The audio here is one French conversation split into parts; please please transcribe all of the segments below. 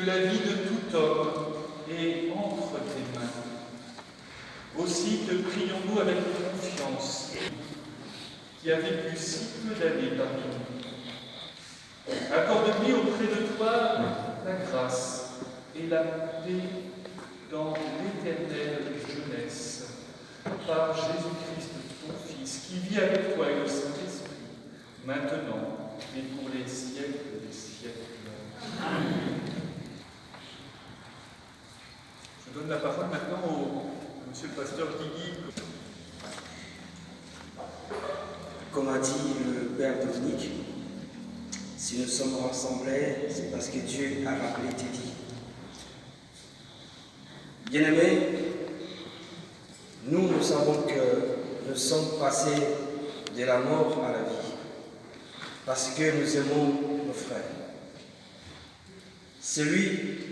la vie de tout homme est entre tes mains. Aussi te prions-nous avec confiance, qui a vécu si peu d'années parmi nous. Accorde-lui auprès de toi la grâce et la paix dans l'éternelle jeunesse, par Jésus-Christ, ton Fils, qui vit avec toi et le Saint-Esprit, maintenant et pour les siècles des siècles. Amen. Je donne la parole maintenant au monsieur le pasteur Guigui. Comme a dit le Père Dominique, si nous sommes rassemblés, c'est parce que Dieu a rappelé tes dits. Bien-aimés, nous savons que nous sommes passés de la mort à la vie, parce que nous aimons nos frères. Celui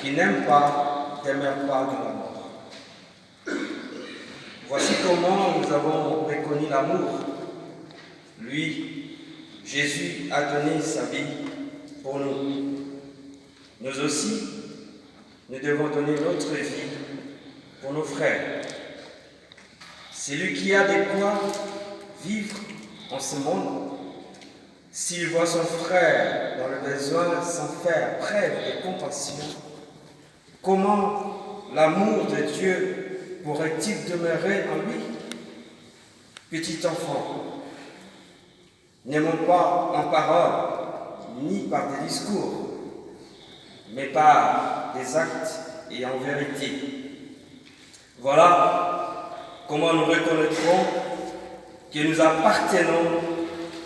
qui n'aime pas demeure pas de la mort. Voici comment nous avons reconnu l'amour. Lui, Jésus, a donné sa vie pour nous. Nous aussi, nous devons donner notre vie pour nos frères. Celui qui a de quoi vivre en ce monde, s'il voit son frère dans le besoin sans faire preuve de compassion, comment l'amour de Dieu pourrait-il demeurer en lui? Petit enfant, n'aimons pas en parole, ni par des discours, mais par des actes et en vérité. Voilà comment nous reconnaîtrons que nous appartenons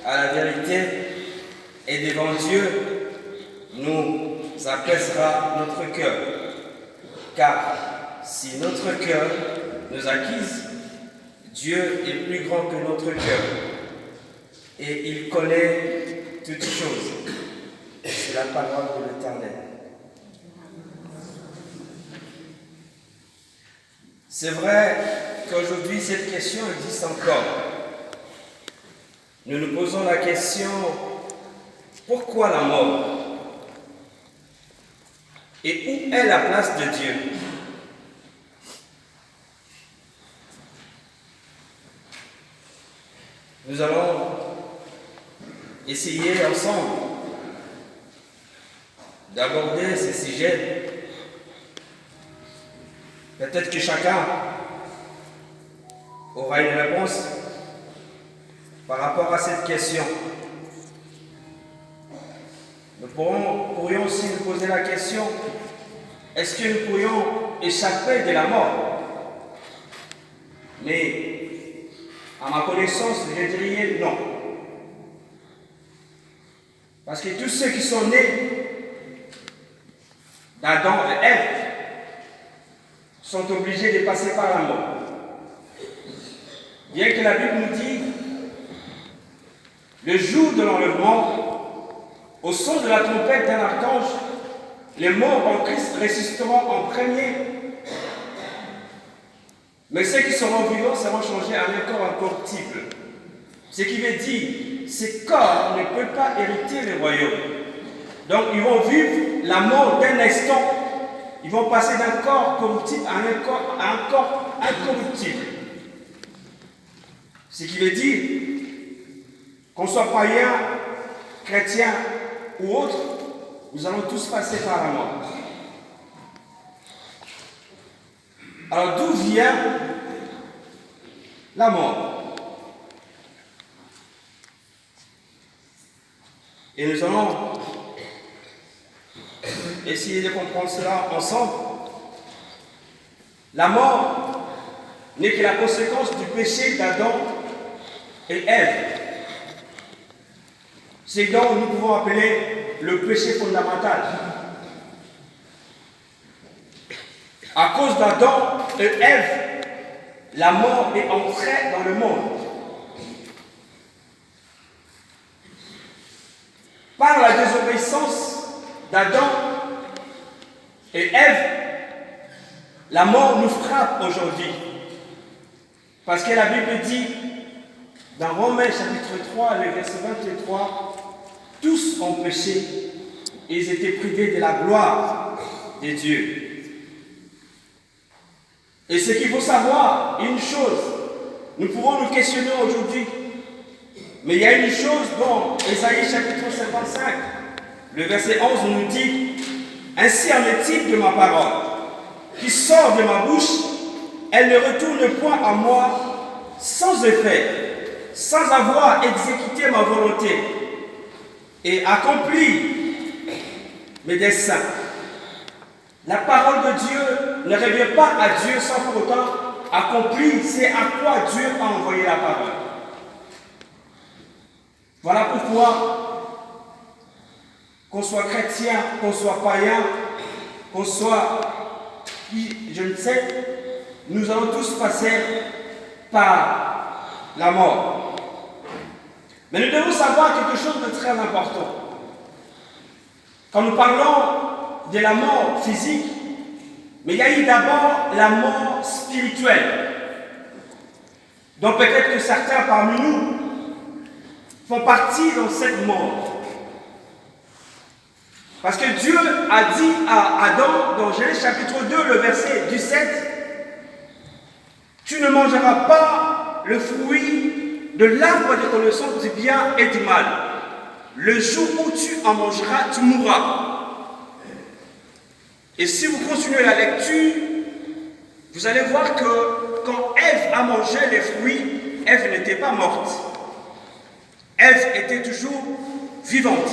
à la vérité et devant Dieu nous apaisera notre cœur. Car si notre cœur nous accuse, Dieu est plus grand que notre cœur et il connaît toutes choses. C'est la parole de l'Éternel. C'est vrai qu'aujourd'hui cette question existe encore. Nous nous posons la question, pourquoi la mort? Et où est la place de Dieu? Nous allons essayer ensemble d'aborder ces sujets. Peut-être que chacun aura une réponse par rapport à cette question. Nous pourrions aussi nous poser la question, est-ce que nous pourrions échapper de la mort? Mais à ma connaissance, je dirais non. Parce que tous ceux qui sont nés d'Adam et Ève sont obligés de passer par la mort. Bien que la Bible nous dit, le jour de l'enlèvement, au son de la trompette d'un archange, les morts en Christ ressusciteront en premier. Mais ceux qui seront vivants seront changés en un corps incorruptible. Ce qui veut dire, ces corps ne peuvent pas hériter le royaume. Donc ils vont vivre la mort d'un instant. Ils vont passer d'un corps corruptible à un corps incorruptible. Ce qui veut dire qu'on soit païen, chrétien ou autre, nous allons tous passer par la mort. Alors d'où vient la mort? Et nous allons essayer de comprendre cela ensemble. La mort n'est que la conséquence du péché d'Adam et Ève. C'est donc nous pouvons appeler le péché fondamental. À cause d'Adam et Ève, la mort est entrée dans le monde. Par la désobéissance d'Adam et Ève, la mort nous frappe aujourd'hui. Parce que la Bible dit, dans Romains chapitre 3, le verset 23, tous ont péché ils étaient privés de la gloire de Dieu. Et ce qu'il faut savoir, une chose, nous pouvons nous questionner aujourd'hui, mais il y a une chose dont Ésaïe chapitre 55, le verset 11 nous dit, « Ainsi en est-il de ma parole, qui sort de ma bouche, elle ne retourne point à moi sans effet, sans avoir exécuté ma volonté et accompli mes desseins. » La parole de Dieu ne revient pas à Dieu sans pour autant accomplir c'est à quoi Dieu a envoyé la parole. Voilà pourquoi, qu'on soit chrétien, qu'on soit païen, qu'on soit, je ne sais, nous allons tous passer par la mort. Mais nous devons savoir quelque chose de très important. Quand nous parlons de la mort physique, mais il y a eu d'abord la mort spirituelle. Donc peut-être que certains parmi nous font partie dans cette mort. Parce que Dieu a dit à Adam, dans Genèse chapitre 2, le verset 17, « Tu ne mangeras pas le fruit de l'arbre de connaissance du bien et du mal. Le jour où tu en mangeras, tu mourras. » Et si vous continuez la lecture, vous allez voir que quand Ève a mangé les fruits, Ève n'était pas morte. Ève était toujours vivante.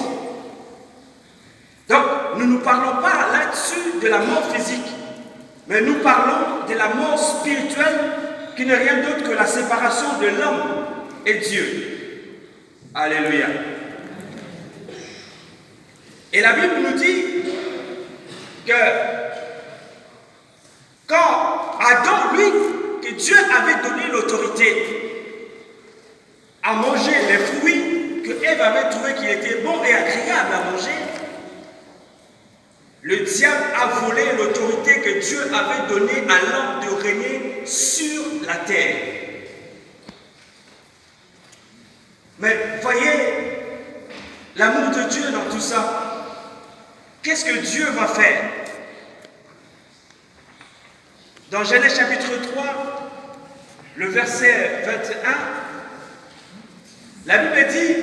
Donc, nous ne parlons pas là-dessus de la mort physique, mais nous parlons de la mort spirituelle qui n'est rien d'autre que la séparation de l'homme et Dieu. Alléluia. Et la Bible nous dit que quand Adam, lui, que Dieu avait donné l'autorité à manger les fruits que Ève avait trouvé qu'il était bon et agréable à manger, le diable a volé l'autorité que Dieu avait donnée à l'homme de régner sur la terre. Mais voyez l'amour de Dieu dans tout ça. Qu'est-ce que Dieu va faire? Dans Genèse chapitre 3, le verset 21, la Bible dit,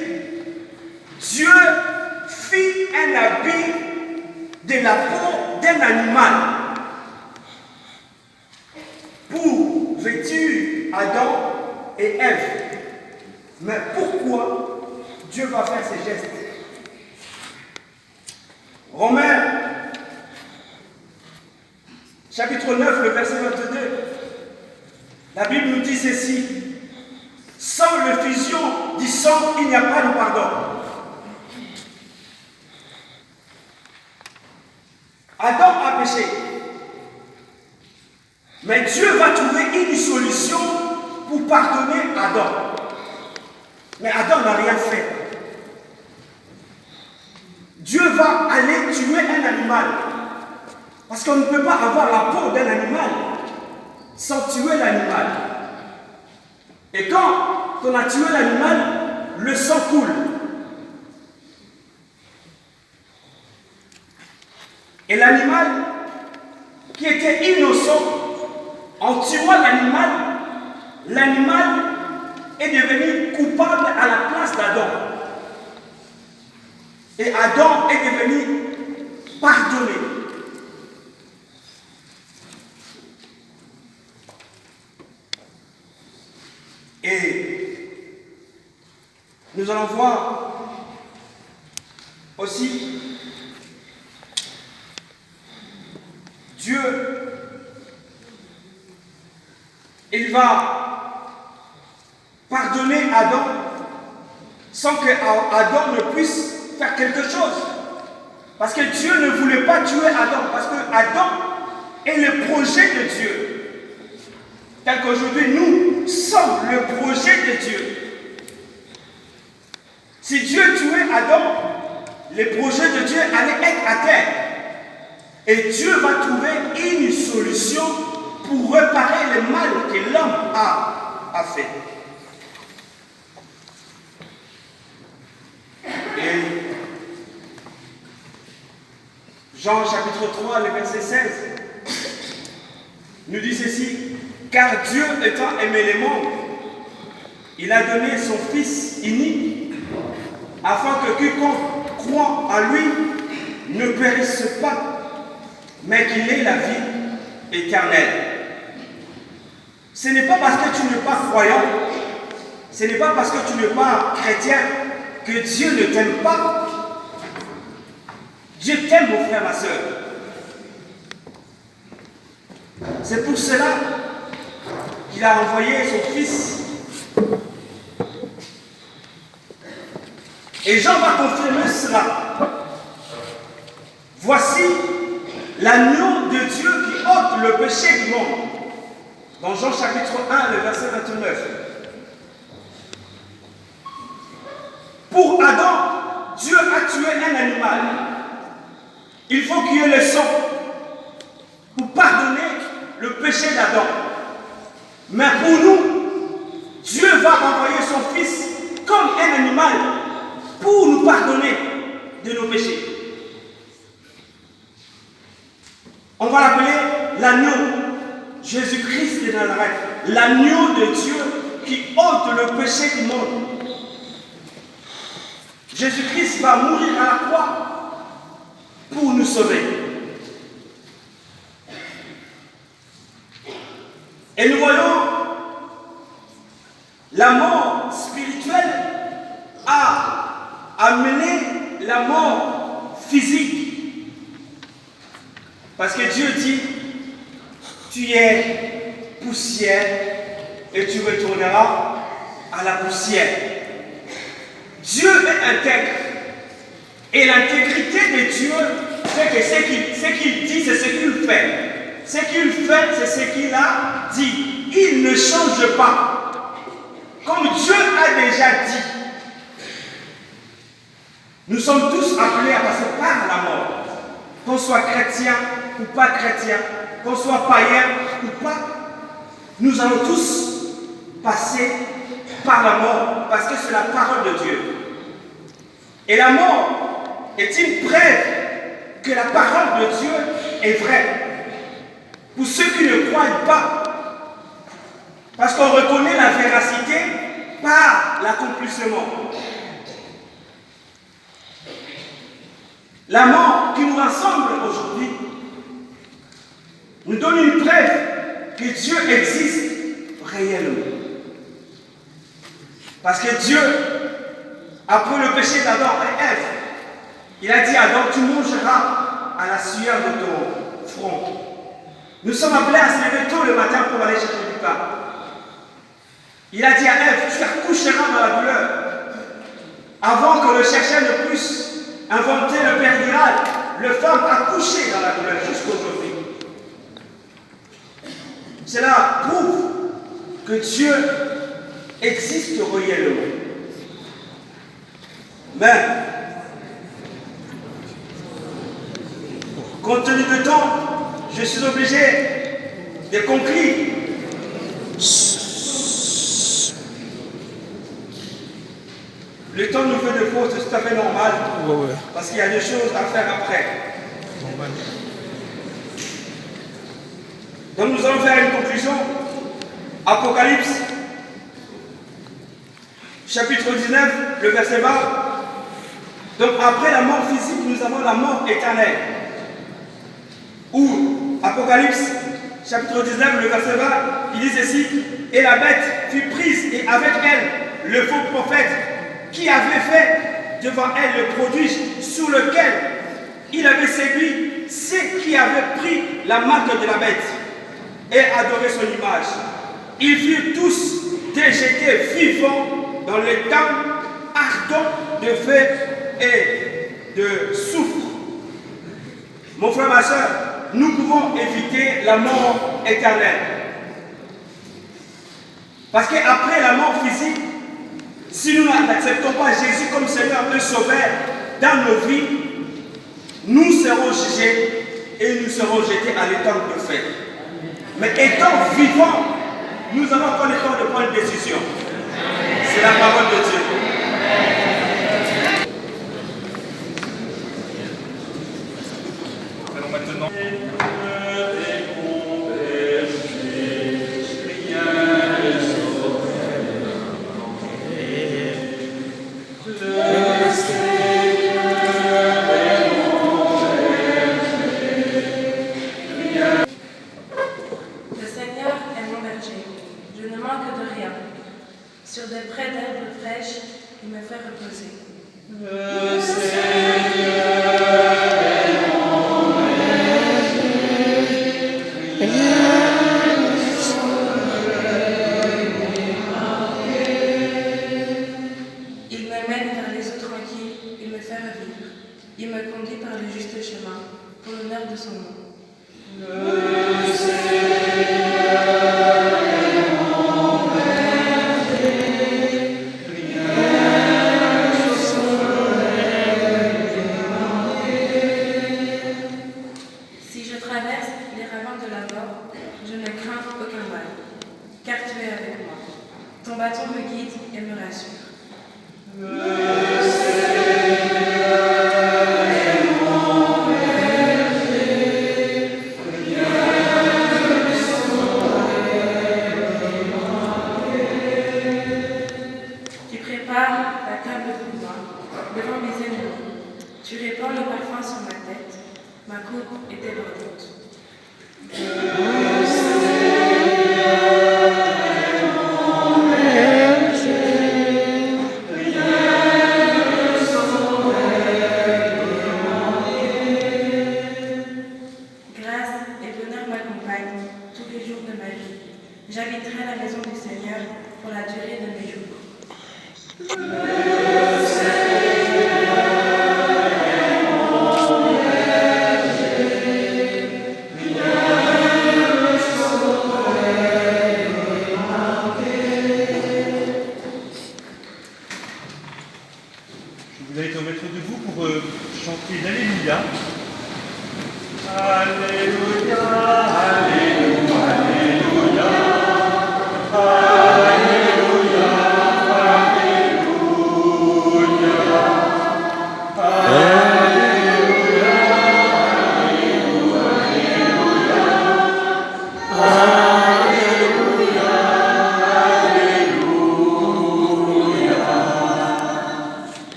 Dieu fit un habit de la peau d'un animal pour vêtir Adam et Ève. Mais pourquoi Dieu va faire ces gestes? Romains, chapitre 9, le verset 22, la Bible nous dit ceci, « Sans l'effusion du sang, il n'y a pas de pardon. » Adam a péché, mais Dieu va trouver une solution pour pardonner Adam. Mais Adam n'a rien fait. Dieu va aller tuer un animal. Parce qu'on ne peut pas avoir la peau d'un animal sans tuer l'animal. Et quand on a tué l'animal, le sang coule. Et l'animal qui était innocent, en tuant l'animal, l'animal est devenu coupable à la place d'Adam. Et Adam est devenu pardonné. Et nous allons voir aussi Dieu, il va pardonner Adam sans que Adam ne puisse faire quelque chose. Parce que Dieu ne voulait pas tuer Adam, parce que Adam est le projet de Dieu. Tel qu'aujourd'hui, nous sommes le projet de Dieu. Si Dieu tuait Adam, les projets de Dieu allaient être à terre. Et Dieu va trouver une solution pour réparer le mal que l'homme a fait. Et Jean chapitre 3, le verset 16, nous dit ceci, car Dieu étant aimé les mondes, il a donné son Fils unique, afin que quiconque croit en lui ne périsse pas, mais qu'il ait la vie éternelle. Ce n'est pas parce que tu n'es pas croyant, ce n'est pas parce que tu n'es pas chrétien que Dieu ne t'aime pas. Dieu t'aime, mon frère, ma soeur. C'est pour cela qu'il a envoyé son Fils. Et Jean va confirmer cela. Voici l'agneau de Dieu qui ôte le péché du monde. Dans Jean chapitre 1, le verset 29. Pour Adam, Dieu a tué un animal. Il faut qu'il y ait le sang pour pardonner le péché d'Adam. Mais pour nous, Dieu va envoyer son Fils comme un animal pour nous pardonner de nos péchés. On va l'appeler l'agneau. Jésus-Christ de Nazareth, l'agneau de Dieu qui ôte le péché du monde. Jésus-Christ va mourir à la croix pour nous sauver. Et nous voyons la mort spirituelle a amené la mort physique. Parce que Dieu dit, tu es poussière et tu retourneras à la poussière. Dieu est intègre. Et l'intégrité de Dieu fait que ce qu'il dit, c'est ce qu'il fait. Ce qu'il fait, c'est ce qu'il a dit. Il ne change pas. Comme Dieu a déjà dit. Nous sommes tous appelés à passer par la mort. Qu'on soit chrétien ou pas chrétien, qu'on soit païen ou pas, nous allons tous passer par la mort parce que c'est la parole de Dieu. Et la mort est une preuve que la parole de Dieu est vraie. Pour ceux qui ne croient pas, parce qu'on reconnaît la véracité par l'accomplissement. La mort qui nous rassemble aujourd'hui nous donne une preuve que Dieu existe réellement. Parce que Dieu, après le péché d'Adam et Ève, il a dit à Adam, tu mangeras à la sueur de ton front. Nous sommes appelés à se lever tôt le matin pour aller chercher du pain. Il a dit à Ève, tu accoucheras dans la douleur. Avant que le chercheur ne puisse inventer le péridurale, le femme a couché dans la douleur jusqu'aujourd'hui. Cela prouve que Dieu existe réellement. Mais, compte tenu du temps, je suis obligé de conclure. Le temps nous fait défaut, c'est tout à fait normal, parce qu'il y a des choses à faire après. Donc nous allons faire une conclusion. Apocalypse, chapitre 19, le verset 20. Donc après la mort physique, nous avons la mort éternelle. Ou Apocalypse, chapitre 19, le verset 20, il dit ceci, et la bête fut prise, et avec elle le faux prophète, qui avait fait devant elle le prodige sur lequel il avait séduit ceux qui avaient pris la marque de la bête et adoré son image. Ils furent tous déjetés vivants dans les temps ardents de feu et de soufre. Mon frère, ma soeur, nous pouvons éviter la mort éternelle. Parce qu'après la mort physique, si nous n'acceptons pas Jésus comme Seigneur et Sauveur dans nos vies, nous serons jugés et nous serons jetés à l'étang de feu. Mais étant vivants, nous avons encore le temps de prendre une décision. C'est la parole de Dieu. rien. Sur des prés d'herbes fraîches, il me fait reposer. Le Seigneur est mon Il me mène vers les eaux tranquilles, il me fait revivre. Il me conduit par le juste chemin, pour l'honneur de son nom. Le Seigneur est mon berger, rien ne saurait manquer. Si je traverse les ravins de la mort, je ne crains aucun mal, car tu es avec moi. Ton bâton me guide et me rassure. Le Seigneur est mon berger, rien ne saurait manquer. Tu prépares la table pour moi, devant mes ennemis. Tu répands le parfum sur ma tête. Ma coupe est débordante. Le Seigneur est mon berger, rien ne saurait manquer. Grâce et bonheur m'accompagnent tous les jours de ma vie. J'habiterai la maison du Seigneur pour la durée de mes jours. Le Seigneur est mon berger, rien ne saurait manquer. Je vous invite à vous mettre debout pour chanter l'Alléluia. Alléluia, Alléluia, Alléluia, Alléluia,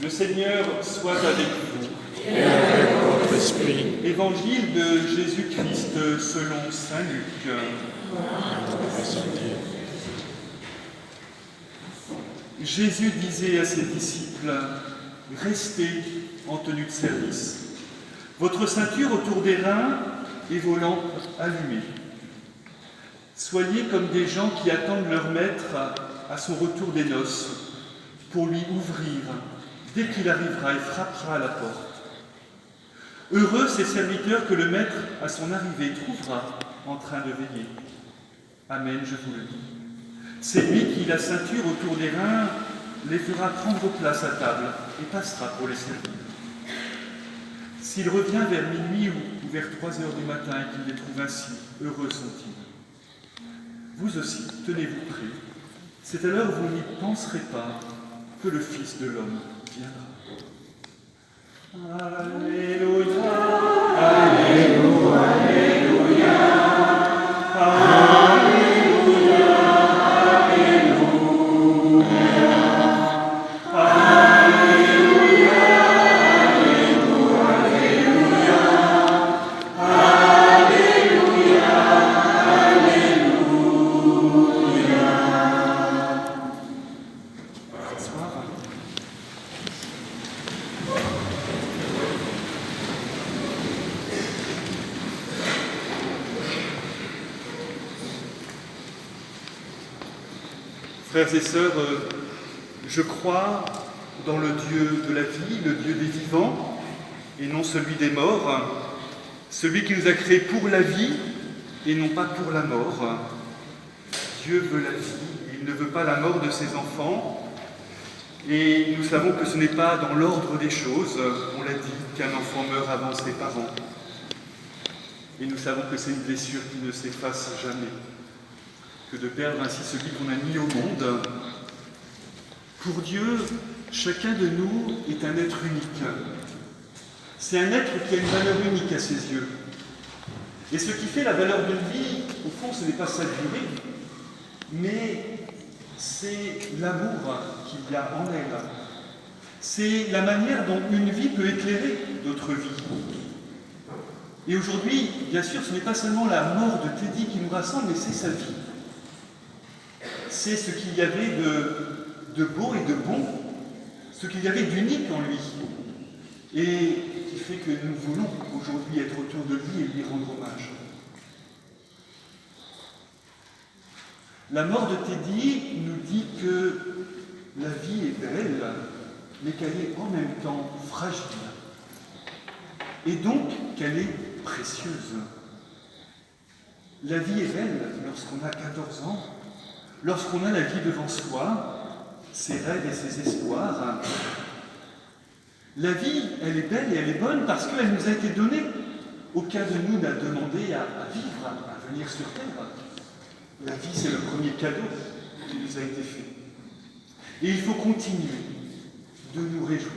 Le Seigneur soit avec vous. Évangile de Jésus-Christ selon saint Luc. Jésus disait à ses disciples, « Restez en tenue de service, votre ceinture autour des reins et vos lampes allumées. Soyez comme des gens qui attendent leur maître à son retour des noces pour lui ouvrir dès qu'il arrivera et frappera à la porte. Heureux ces serviteurs que le maître, à son arrivée, trouvera en train de veiller. Amen, je vous le dis. C'est lui qui, la ceinture autour des reins, les fera prendre place à table et passera pour les servir. S'il revient vers minuit ou vers 3 heures du matin et qu'il les trouve ainsi, heureux sont-ils. Vous aussi, tenez-vous prêts. C'est alors vous n'y penserez pas que le Fils de l'homme viendra. Alléluia, Alléluia, Alléluia, Alléluia, Alléluia, Alléluia, Alléluia, Alléluia. Bonsoir. Frères et sœurs, je crois dans le Dieu de la vie, le Dieu des vivants, et non celui des morts, celui qui nous a créés pour la vie et non pas pour la mort. Dieu veut la vie, il ne veut pas la mort de ses enfants, et nous savons que ce n'est pas dans l'ordre des choses, on l'a dit, qu'un enfant meurt avant ses parents. Et nous savons que c'est une blessure qui ne s'efface jamais, que de perdre ainsi celui qu'on a mis au monde. Pour Dieu, chacun de nous est un être unique. C'est un être qui a une valeur unique à ses yeux. Et ce qui fait la valeur d'une vie, au fond, ce n'est pas sa durée, mais c'est l'amour qu'il y a en elle. C'est la manière dont une vie peut éclairer d'autres vies. Et aujourd'hui, bien sûr, ce n'est pas seulement la mort de Teddy qui nous rassemble, mais c'est sa vie. c'est ce qu'il y avait de beau et de bon, ce qu'il y avait d'unique en lui, et qui fait que nous voulons aujourd'hui être autour de lui et lui rendre hommage. La mort de Teddy nous dit que la vie est belle, mais qu'elle est en même temps fragile, et donc qu'elle est précieuse. La vie est belle lorsqu'on a 14 ans, lorsqu'on a la vie devant soi, ses rêves et ses espoirs. La vie, elle est belle et elle est bonne parce qu'elle nous a été donnée. Aucun de nous n'a demandé à vivre, à venir sur terre. La vie, c'est le premier cadeau qui nous a été fait. Et il faut continuer de nous réjouir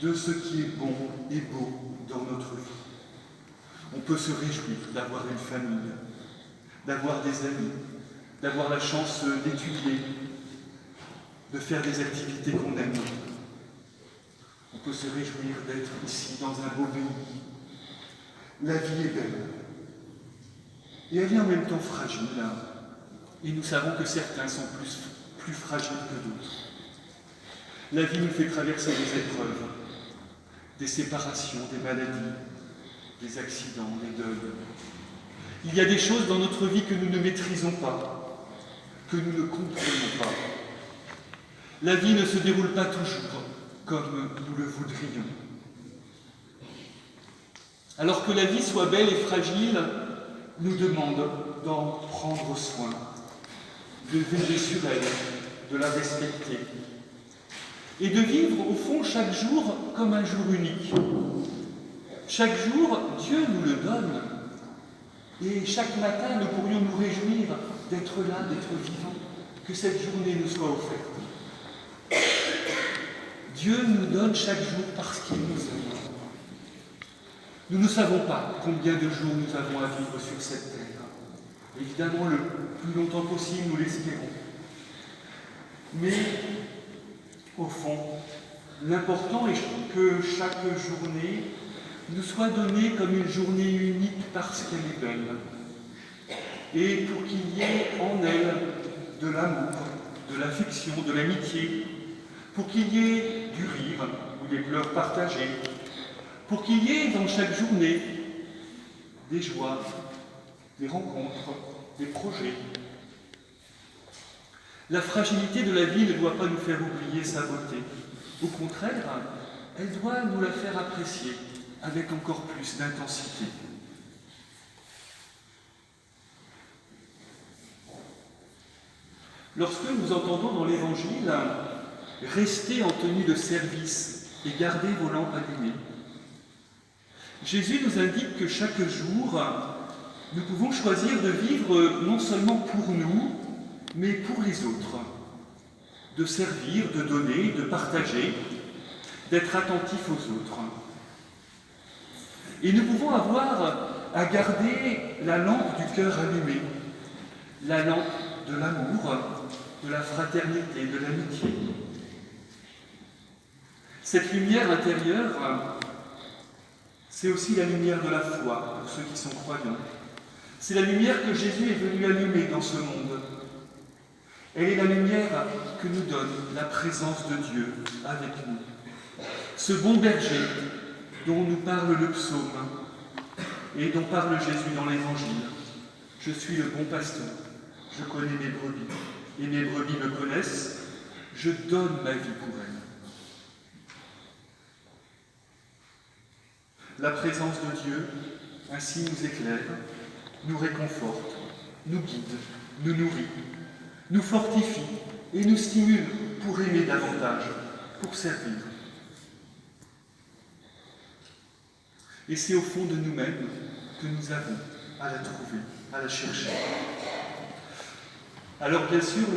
de ce qui est bon et beau dans notre vie. On peut se réjouir d'avoir une famille, d'avoir des amis, d'avoir la chance d'étudier, de faire des activités qu'on aime. On peut se réjouir d'être ici, dans un beau pays. La vie est belle. Et elle est en même temps fragile. Et nous savons que certains sont plus fragiles que d'autres. La vie nous fait traverser des épreuves, des séparations, des maladies, des accidents, des deuils. Il y a des choses dans notre vie que nous ne maîtrisons pas, que nous ne comprenons pas. La vie ne se déroule pas toujours comme nous le voudrions. Alors que la vie soit belle et fragile, nous demande d'en prendre soin, de veiller sur elle, de la respecter, et de vivre au fond chaque jour comme un jour unique. Chaque jour, Dieu nous le donne, et chaque matin, nous pourrions nous réjouir d'être là, d'être vivants, que cette journée nous soit offerte. Dieu nous donne chaque jour parce qu'il nous aime. Nous ne savons pas combien de jours nous avons à vivre sur cette terre. Évidemment, le plus longtemps possible, nous l'espérons. Mais, au fond, l'important est que chaque journée nous soit donnée comme une journée unique parce qu'elle est belle. Et pour qu'il y ait en elle de l'amour, de l'affection, de l'amitié, pour qu'il y ait du rire ou des pleurs partagées, pour qu'il y ait dans chaque journée des joies, des rencontres, des projets. La fragilité de la vie ne doit pas nous faire oublier sa beauté. Au contraire, elle doit nous la faire apprécier avec encore plus d'intensité. Lorsque nous entendons dans l'Évangile « Restez en tenue de service et gardez vos lampes allumées », Jésus nous indique que chaque jour, nous pouvons choisir de vivre non seulement pour nous, mais pour les autres, de servir, de donner, de partager, d'être attentifs aux autres. Et nous pouvons avoir à garder la lampe du cœur allumée, la lampe de l'amour, de la fraternité, de l'amitié. Cette lumière intérieure, c'est aussi la lumière de la foi pour ceux qui sont croyants. C'est la lumière que Jésus est venu allumer dans ce monde. Elle est la lumière que nous donne la présence de Dieu avec nous. Ce bon berger dont nous parle le psaume et dont parle Jésus dans l'Évangile. Je suis le bon pasteur, je connais mes brebis, et mes brebis me connaissent, je donne ma vie pour elles. La présence de Dieu ainsi nous éclaire, nous réconforte, nous guide, nous nourrit, nous fortifie et nous stimule pour aimer davantage, pour servir. Et c'est au fond de nous-mêmes que nous avons à la trouver, à la chercher. Alors bien sûr,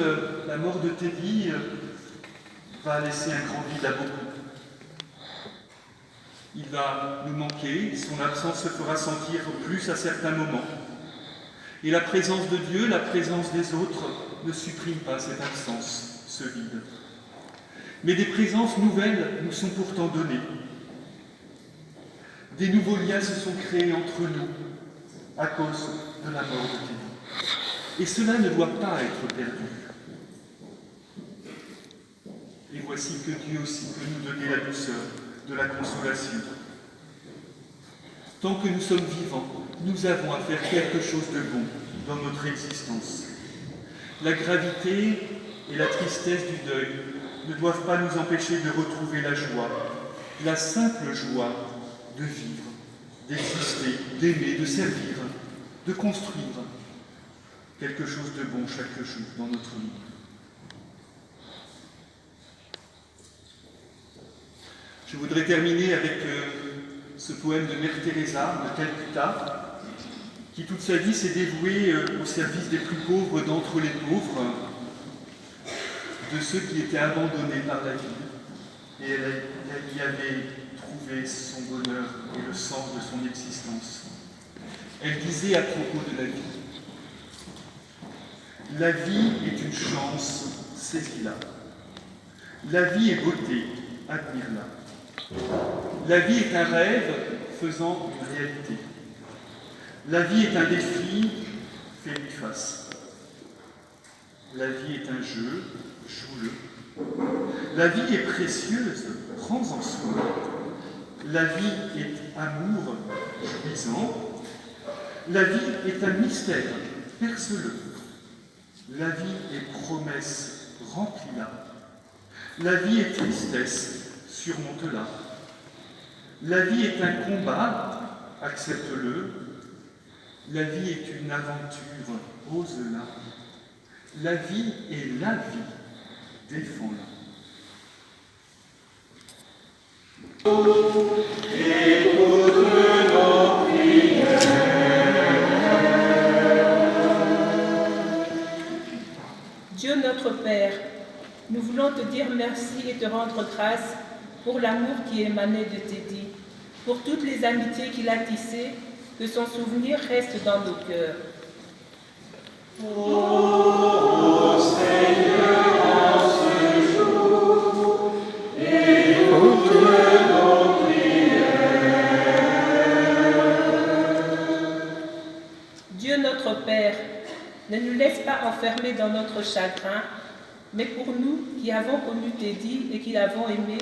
la mort de Teddy va laisser un grand vide à beaucoup. Il va nous manquer, son absence se fera sentir plus à certains moments. Et la présence de Dieu, la présence des autres, ne supprime pas cette absence, ce vide. Mais des présences nouvelles nous sont pourtant données. Des nouveaux liens se sont créés entre nous à cause de la mort de Teddy. Et cela ne doit pas être perdu. voici que Dieu aussi peut nous donner la douceur de la consolation. Tant que nous sommes vivants, nous avons à faire quelque chose de bon dans notre existence. La gravité et la tristesse du deuil ne doivent pas nous empêcher de retrouver la joie, la simple joie de vivre, d'exister, d'aimer, de servir, de construire quelque chose de bon chaque jour dans notre vie. Je voudrais terminer avec ce poème de Mère Teresa de Calcutta, qui toute sa vie s'est dévouée au service des plus pauvres d'entre les pauvres, de ceux qui étaient abandonnés par la vie. Et elle y avait trouvé son bonheur et le sens de son existence. Elle disait à propos de la vie est une chance, saisis-la. La vie est beauté, admire-la. La vie est un rêve faisant une réalité. La vie est un défi, fais-lui face. La vie est un jeu, joue-le. La vie est précieuse, prends-en soin. La vie est amour, jouissant. La vie est un mystère, perce-le. La vie est promesse, remplis-la. La vie est tristesse, surmonte-la. La vie est un combat, accepte-le. La vie est une aventure, ose-la. La vie est la vie, défends-la. Écoute nos prières. Dieu notre Père, nous voulons te dire merci et te rendre grâce pour l'amour qui émanait de Teddy, pour toutes les amitiés qu'il a tissées, que son souvenir reste dans nos cœurs. Ô Seigneur, en ce jour, écoute nos prières. Dieu notre Père, ne nous laisse pas enfermer dans notre chagrin, mais pour nous qui avons connu Teddy et qui l'avons aimé,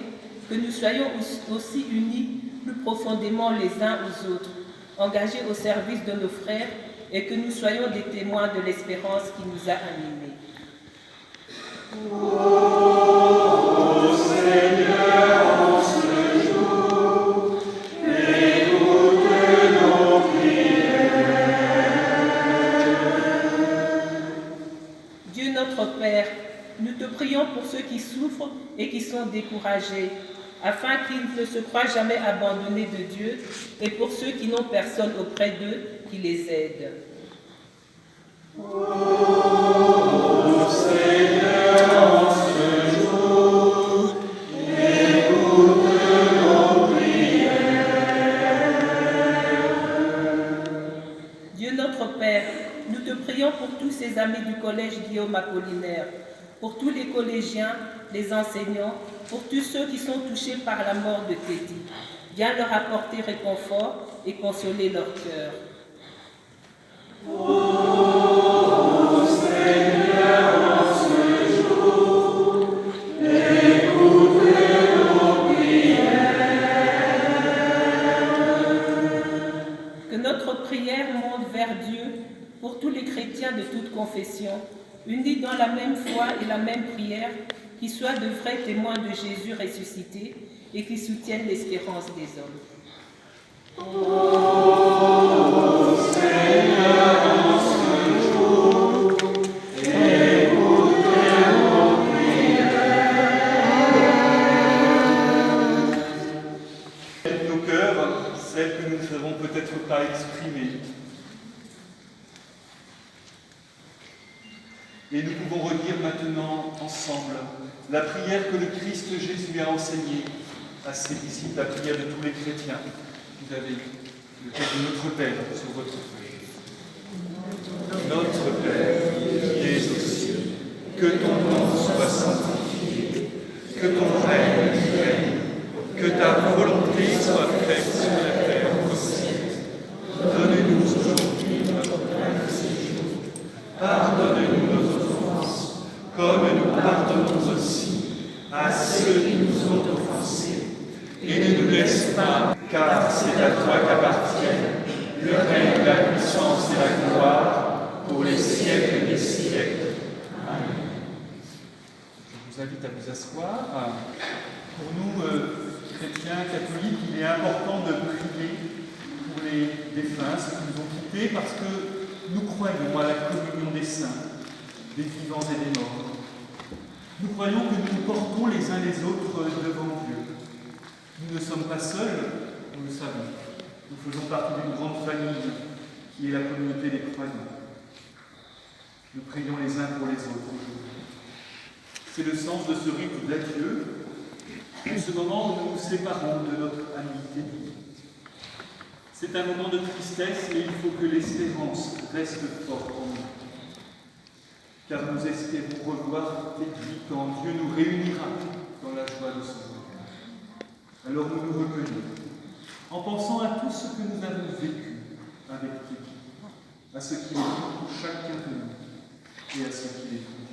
que nous soyons aussi unis plus profondément les uns aux autres, engagés au service de nos frères et que nous soyons des témoins de l'espérance qui nous a animés. Ô Seigneur, en ce jour, écoute nos prières. Dieu notre Père, nous te prions pour ceux qui souffrent et qui sont découragés, afin qu'ils ne se croient jamais abandonnés de Dieu, et pour ceux qui n'ont personne auprès d'eux qui les aide. Ô Seigneur, en ce jour, écoute nos prières. Dieu notre Père, nous te prions pour tous ces amis du collège Guillaume Apollinaire, pour tous les collégiens, les enseignants, pour tous ceux qui sont touchés par la mort de Teddy. Viens leur apporter réconfort et consoler leur cœur. Ô Seigneur, en ce jour, écoute nos prières. Que notre prière monte vers Dieu pour tous les chrétiens de toute confession, unis dans la même foi et la même prière, qui soient de vrais témoins de Jésus ressuscité et qui soutiennent l'espérance des hommes. Ô Seigneur, en ce jour, écoute nos prières. Nos cœurs, celles que nous ne savons peut-être pas exprimer. Et nous pouvons redire maintenant ensemble la prière que le Christ Jésus a enseignée à ses disciples, la prière de tous les chrétiens. Vous avez le Père de notre Père sur votre feuille. Notre Père qui es aux cieux, que ton nom soit sanctifié, que ton règne vienne, que ta volonté soit faite sur la terre comme au ciel. Donne-nous aujourd'hui notre pain de ce jour. Pardonne-nous nos offenses, comme nous pardonnons aussi à ceux qui nous ont offensés, et ne nous laisse pas, car c'est à toi qu'appartiennent le règne, la puissance et la gloire pour les siècles des siècles. Amen. Je vous invite à vous asseoir. Pour nous, chrétiens, catholiques, il est important de prier pour les défunts, ceux qui nous ont quittés, parce que nous croyons à la communion des saints, des vivants et des morts. Nous croyons que nous nous portons les uns les autres devant Dieu. Nous ne sommes pas seuls, nous le savons. Nous faisons partie d'une grande famille qui est la communauté des croyants. Nous prions les uns pour les autres aujourd'hui. C'est le sens de ce rite d'adieu, en ce moment où nous nous séparons de notre amitié. C'est un moment de tristesse et il faut que l'espérance reste forte en nous. Car nous espérons revoir l'Église quand Dieu nous réunira dans la joie de son royaume. Alors nous nous recueillons, en pensant à tout ce que nous avons vécu avec l'Église, à ce qu'il est pour chacun de nous et à ce qu'il est pour nous.